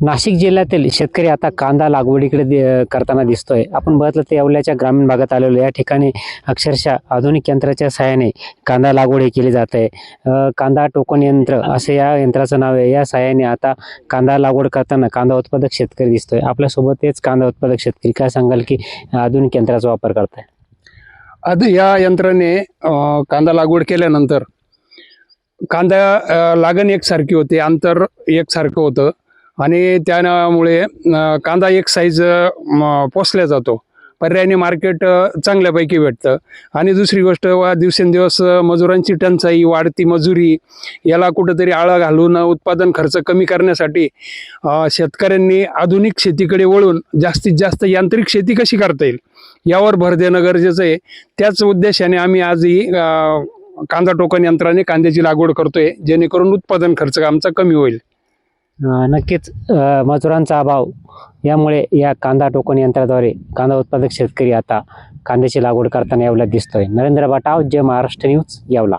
नाशिक जिल्ह्यातील शेतकरी आता कांदा लागवडीकडे करताना दिसतोय। आपण बघितलं तर येवल्याच्या ग्रामीण भागात आलेलो या ठिकाणी अक्षरशः आधुनिक यंत्राच्या सहाय्याने कांदा लागवड केली जाते। कांदा टोकन यंत्र असे या यंत्राचं नाव आहे। या सहाय्याने आता कांदा लागवड करताना कांदा उत्पादक शेतकरी दिसतोय। आपल्यासोबत तेच कांदा उत्पादक शेतकरी, काय सांगाल की आधुनिक यंत्राचा वापर करताय? आधी या यंत्राने कांदा लागवड केल्यानंतर कांदा लागण एकसारखी होते, अंतर एकसारखं होतं आणि त्यामुळे कांदा एक साईज पोसल्या जातो। पर्यायाने मार्केट चांगल्यापैकी भेटतं। आणि दुसरी गोष्ट, दिवसेंदिवस मजुरांची टंचाई, वाढती मजुरी याला कुठंतरी आळा घालून उत्पादन खर्च कमी करण्यासाठी शेतकऱ्यांनी आधुनिक शेतीकडे वळून जास्तीत जास्त यांत्रिक शेती कशी करता येईल यावर भर देणं गरजेचं आहे। त्याच उद्देशाने आम्ही आजही कांदा टोकन यंत्राने कांद्याची लागवड करतोय, जेणेकरून उत्पादन खर्च आमचा कमी होईल। नक्कीच मजुरांचा अभाव यामुळे या कांदा टोकन यंत्राद्वारे कांदा उत्पादक शेतकरी आता कांद्याची लागवड करताना येवल्यात दिसतोय। नरेंद्र बाटाव, जय महाराष्ट्र न्यूज, येवला।